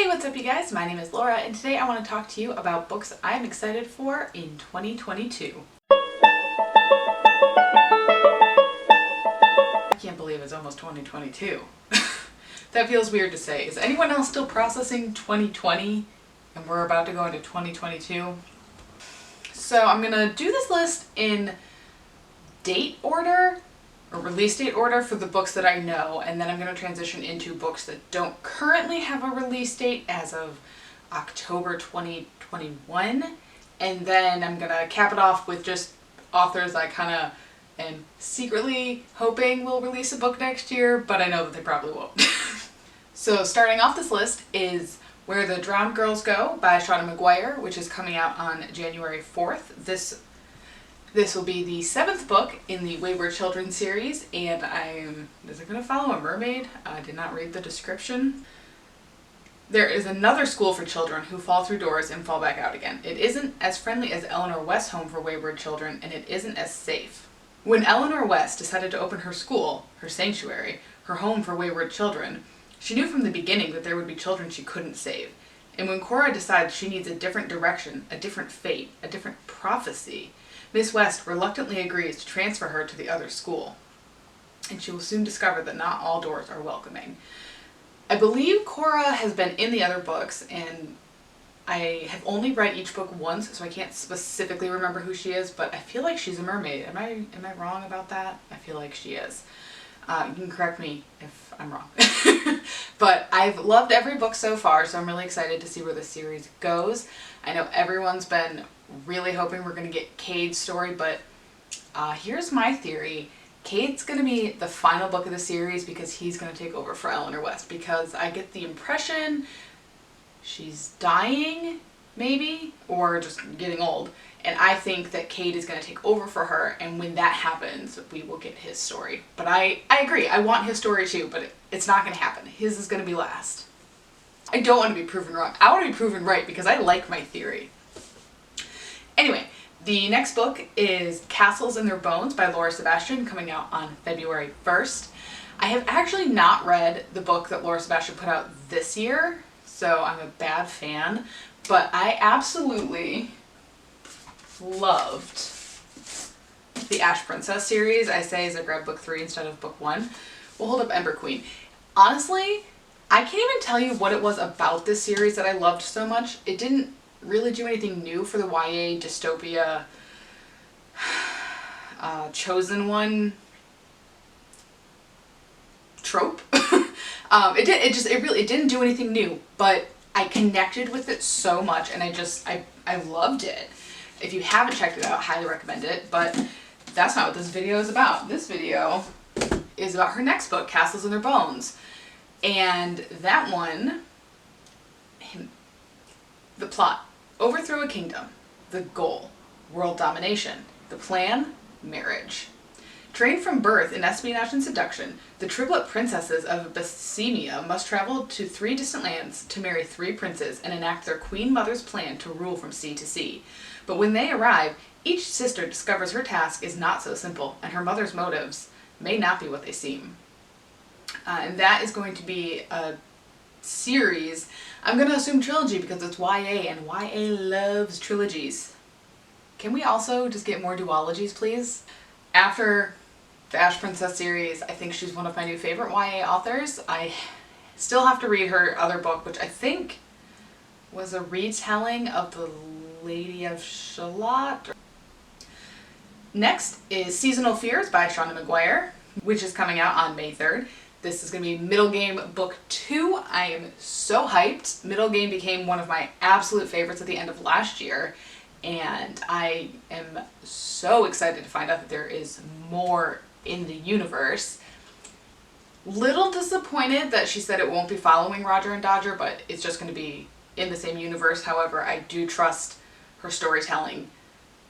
what's up you guys? My name is Laura and today I want to talk to you about books I'm excited for in 2022. I can't believe it's almost 2022. That feels weird to say. Is anyone else still processing 2020 and we're about to go into 2022? So I'm gonna do this list in date order or release date order for the books that I know, and then I'm going to transition into books that don't currently have a release date as of October 2021, and then I'm going to cap it off with just authors I kind of am secretly hoping will release a book next year, but I know that they probably won't. So starting off this list is Where the Drowned Girls Go by Sean McGuire, which is coming out on January 4th. This will be the 7th book in the Wayward Children series, and is it going to follow a mermaid? I did not read the description. There is another school for children who fall through doors and fall back out again. It isn't as friendly as Eleanor West's home for wayward children, and it isn't as safe. When Eleanor West decided to open her school, her sanctuary, her home for wayward children, she knew from the beginning that there would be children she couldn't save. And when Cora decides she needs a different direction, a different fate, a different prophecy, Miss West reluctantly agrees to transfer her to the other school, and she will soon discover that not all doors are welcoming. I believe Cora has been in the other books, and I have only read each book once, so I can't specifically remember who she is, but I feel like she's a mermaid. Am I wrong about that? I feel like she is. You can correct me if I'm wrong. But I've loved every book so far, so I'm really excited to see where the series goes. I know everyone's been really hoping we're going to get Cade's story, but here's my theory. Cade's going to be the final book of the series because he's going to take over for Eleanor West, because I get the impression she's dying, maybe, or just getting old. And I think that Cade is going to take over for her, and when that happens, we will get his story. But I agree, I want his story too, but it's not going to happen. His is going to be last. I don't want to be proven wrong. I want to be proven right because I like my theory. Anyway, the next book is Castles and Their Bones by Laura Sebastian, coming out on February 1st. I have actually not read the book that Laura Sebastian put out this year, so I'm a bad fan, but I absolutely loved the Ash Princess series. I say as I grabbed book 3 instead of book 1. We'll hold up Ember Queen. Honestly, I can't even tell you what it was about this series that I loved so much. It didn't really do anything new for the YA dystopia chosen one trope. It didn't do anything new, but I connected with it so much, and I loved it. If you haven't checked it out, I highly recommend it, but that's not what this video is about. This video is about her next book, Castles and Their Bones. And that one, the plot: overthrow a kingdom. The goal: world domination. The plan: marriage. Trained from birth in espionage and seduction, the triplet princesses of Bohemia must travel to 3 distant lands to marry 3 princes and enact their queen mother's plan to rule from sea to sea. But when they arrive, each sister discovers her task is not so simple, and her mother's motives may not be what they seem. And that is going to be a series. I'm going to assume trilogy because it's YA, and YA loves trilogies. Can we also just get more duologies, please? After the Ash Princess series, I think she's one of my new favorite YA authors. I still have to read her other book, which I think was a retelling of The Lady of Shalott. Next is Seasonal Fears by Sean McGuire, which is coming out on May 3rd. This is going to be Middle Game Book 2. I am so hyped. Middle Game became one of my absolute favorites at the end of last year, and I am so excited to find out that there is more in the universe. Little disappointed that she said it won't be following Roger and Dodger, but it's just going to be in the same universe. However, I do trust her storytelling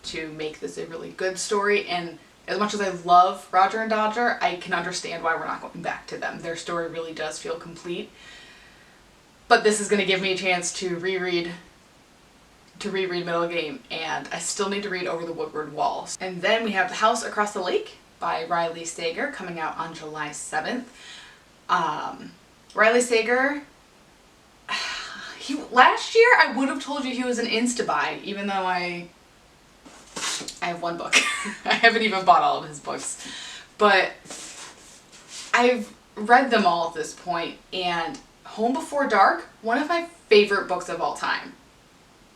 to make this a really good story, and as much as I love Roger and Dodger, I can understand why we're not going back to them. Their story really does feel complete. But this is going to give me a chance to reread Middle Game, and I still need to read Over the Woodward Walls. And then we have The House Across the Lake by Riley Sager, coming out on July 7th. Riley Sager, Last year I would have told you he was an insta-buy, even though I have one book. I haven't even bought all of his books. But I've read them all at this point, and Home Before Dark, one of my favorite books of all time.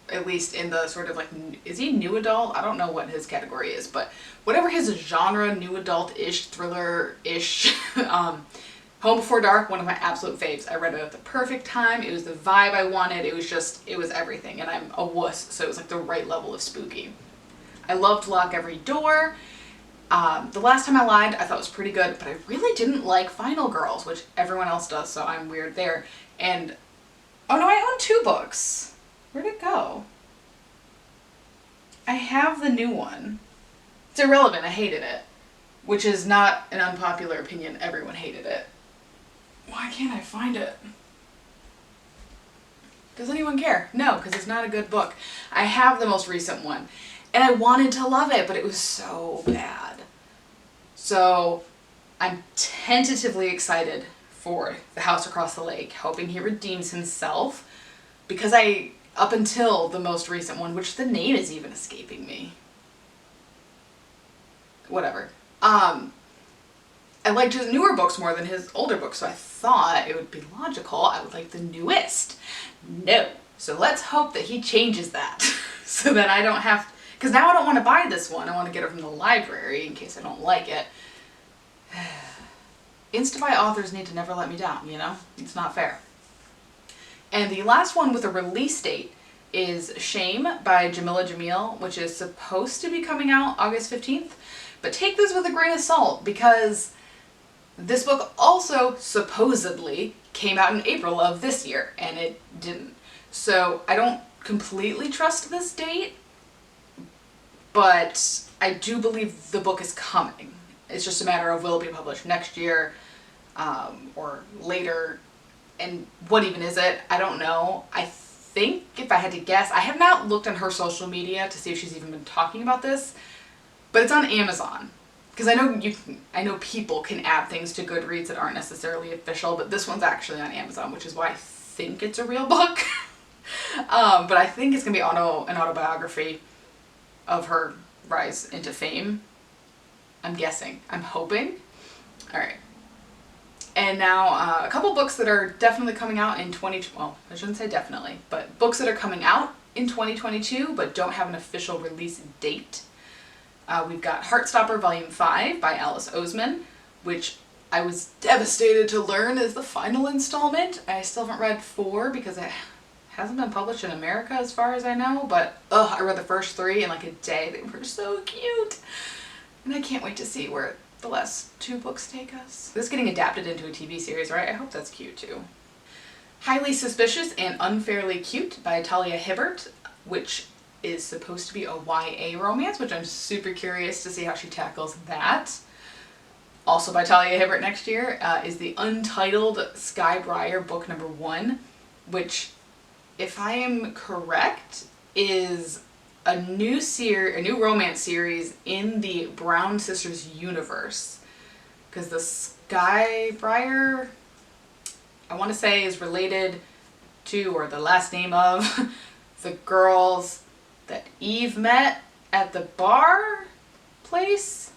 At least in the sort of like, is he new adult? I don't know what his category is, but whatever his genre, new adult-ish, thriller-ish, Home Before Dark, one of my absolute faves. I read it at the perfect time. It was the vibe I wanted. It was everything. And I'm a wuss, so it was like the right level of spooky. I loved Lock Every Door. The Last Time I Lied, I thought was pretty good, but I really didn't like Final Girls, which everyone else does, so I'm weird there. And, oh no, I own 2 books. Where'd it go? I have the new one. It's irrelevant, I hated it. Which is not an unpopular opinion, everyone hated it. Why can't I find it? Does anyone care? No, because it's not a good book. I have the most recent one. And I wanted to love it, but it was so bad. So I'm tentatively excited for The House Across the Lake, hoping he redeems himself. Because up until the most recent one, which the name is even escaping me. Whatever. I liked his newer books more than his older books, so I thought it would be logical I would like the newest. No. So let's hope that he changes that. So that I don't have... Because now I don't want to buy this one. I want to get it from the library in case I don't like it. Insta-buy authors need to never let me down, you know? It's not fair. And the last one with a release date is Shame by Jamil, which is supposed to be coming out August 15th. But take this with a grain of salt, because this book also supposedly came out in April of this year, and it didn't. So I don't completely trust this date, but I do believe the book is coming. It's just a matter of will it be published next year or later. And what even is it? I don't know. I think if I had to guess, I have not looked on her social media to see if she's even been talking about this, but it's on Amazon. Because I know people can add things to Goodreads that aren't necessarily official, but this one's actually on Amazon, which is why I think it's a real book. But I think it's gonna be an autobiography of her rise into fame. I'm guessing. I'm hoping. All right. And now a couple books that are definitely coming out in well, I shouldn't say definitely, but books that are coming out in 2022 but don't have an official release date. We've got Heartstopper Volume 5 by Alice Oseman, which I was devastated to learn is the final installment. I still haven't read 4 because it hasn't been published in America as far as I know, but I read the first 3 in like a day. They were so cute. And I can't wait to see where the last 2 books take us. This is getting adapted into a TV series, right? I hope that's cute too. Highly Suspicious and Unfairly Cute by Talia Hibbert, which is supposed to be a YA romance, which I'm super curious to see how she tackles that. Also by Talia Hibbert next year is the Untitled Skybriar book number 1, which, if I am correct, is a new romance series in the Brown Sisters universe. Because the Skybriar, I want to say, is related to, or the last name of, the girls that Eve met at the bar place.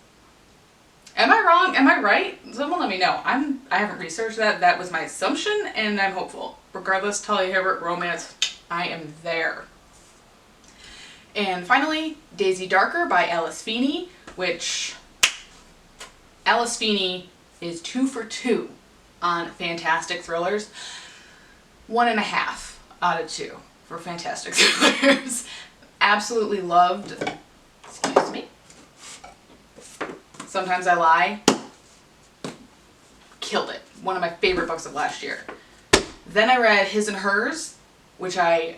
Am I wrong? Am I right? Someone let me know. I haven't researched that. That was my assumption, and I'm hopeful. Regardless, Talia Hibbert romance, I am there. And finally, Daisy Darker by Alice Feeney, which Alice Feeney is 2 for 2 on fantastic thrillers. 1.5 out of 2 for fantastic thrillers. Absolutely loved, excuse me, Sometimes I Lie. Killed it. One of my favorite books of last year. Then I read His and Hers, which I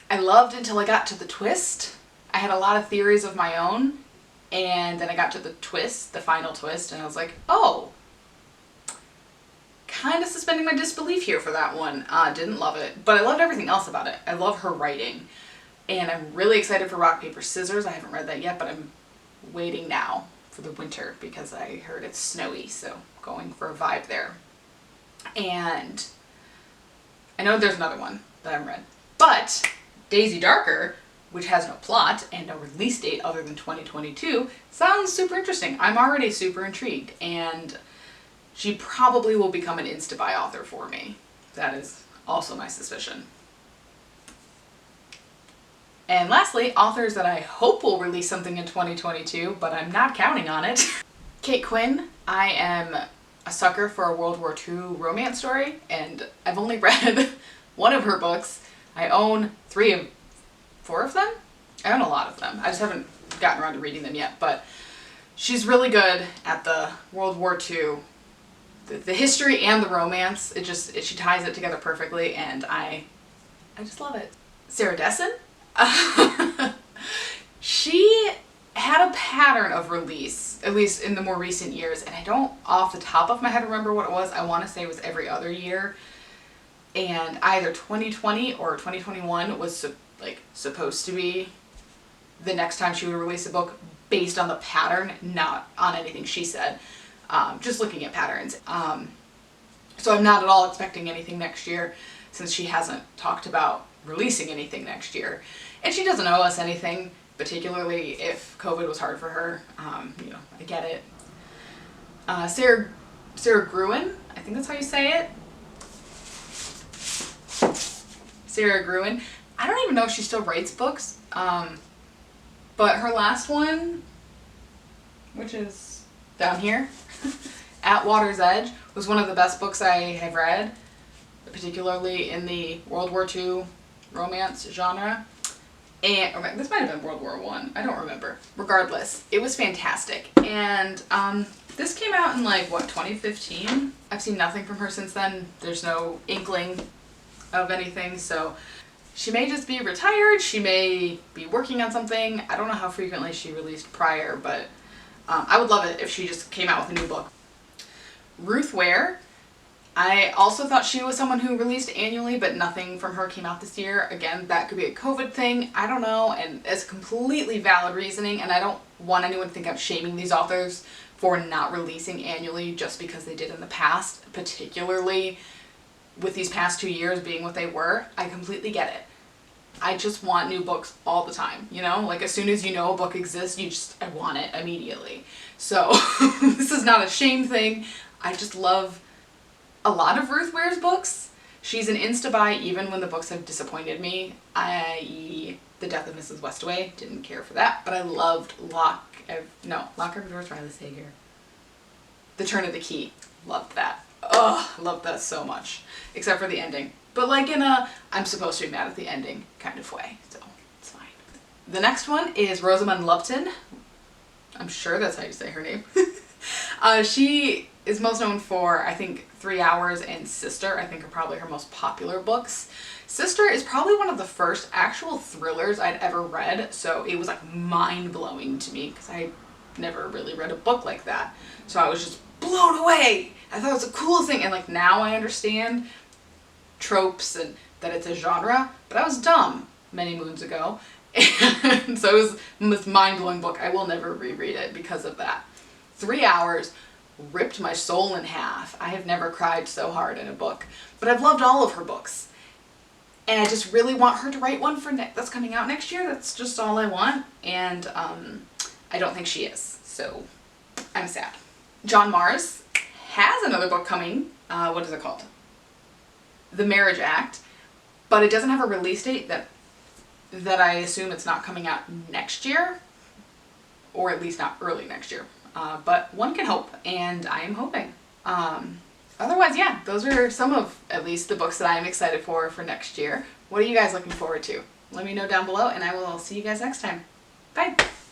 loved until I got to the twist. I had a lot of theories of my own, and then I got to the twist, the final twist, and I was like, oh, kind of suspending my disbelief here for that one. Didn't love it, but I loved everything else about it. I love her writing, and I'm really excited for Rock, Paper, Scissors. I haven't read that yet, but I'm waiting now for the winter because I heard it's snowy, so going for a vibe there. And I know there's another one that I haven't read. But Daisy Darker, which has no plot and no release date other than 2022, sounds super interesting. I'm already super intrigued, and she probably will become an insta-buy author for me. That is also my suspicion. And lastly, authors that I hope will release something in 2022, but I'm not counting on it. Kate Quinn. I am a sucker for a World War II romance story, and I've only read one of her books. I own 4 of them? I own a lot of them. I just haven't gotten around to reading them yet, but she's really good at the World War II, the history and the romance. She ties it together perfectly, and I just love it. Sarah Dessen? She had a pattern of release, at least in the more recent years, and I don't off the top of my head remember what it was. I want to say it was every other year, and either 2020 or 2021 was supposed to be the next time she would release a book based on the pattern, not on anything she said, just looking at patterns. So I'm not at all expecting anything next year, since she hasn't talked about releasing anything next year. And she doesnit owe us anything, particularly if COVID was hard for her. You know, I get it. Sarah Gruen, I think that's how you say it. Sarah Gruen. I don't even know if she still writes books, but her last one, which is down here, At Water's Edge, was one of the best books I have read, particularly in the World War II romance genre. And this might have been World War I don't remember. Regardless, it was fantastic. And this came out in 2015? I've seen nothing from her since then. There's no inkling of anything, so she may just be retired, she may be working on something. I don't know how frequently she released prior, but I would love it if she just came out with a new book. Ruth Ware. I also thought she was someone who released annually, but nothing from her came out this year. Again, that could be a COVID thing, I don't know, and it's completely valid reasoning, and I don't want anyone to think I'm shaming these authors for not releasing annually just because they did in the past, particularly with these past 2 years being what they were. I completely get it. I just want new books all the time, you know? As soon as you know a book exists, I want it immediately. So this is not a shame thing. I just love a lot of Ruth Ware's books. She's an insta-buy even when the books have disappointed me, i.e. The Death of Mrs. Westaway. Didn't care for that, but I loved Lock of Doors, Riley Sager. The Turn of the Key. Loved that. Oh, loved that so much. Except for the ending. But in a I'm supposed to be mad at the ending kind of way, so it's fine. The next one is Rosamund Lupton. I'm sure that's how you say her name. She is most known for, I think, 3 Hours and Sister. I think are probably her most popular books. Sister is probably one of the first actual thrillers I'd ever read, so it was mind-blowing to me because I never really read a book like that. So I was just blown away. I thought it was the coolest thing, and now I understand tropes and that it's a genre, but I was dumb many moons ago, and so it was this mind-blowing book. I will never reread it because of that. 3 Hours ripped my soul in half. I have never cried so hard in a book, but I've loved all of her books, and I just really want her to write one that's coming out next year. That's just all I want, and I don't think she is, so I'm sad. John Mars has another book coming. What is it called? The Marriage Act, but it doesn't have a release date that I assume it's not coming out next year, or at least not early next year. But one can hope, and I am hoping. Otherwise, yeah, those are some of at least the books that I am excited for next year. What are you guys looking forward to? Let me know down below, and I will see you guys next time. Bye!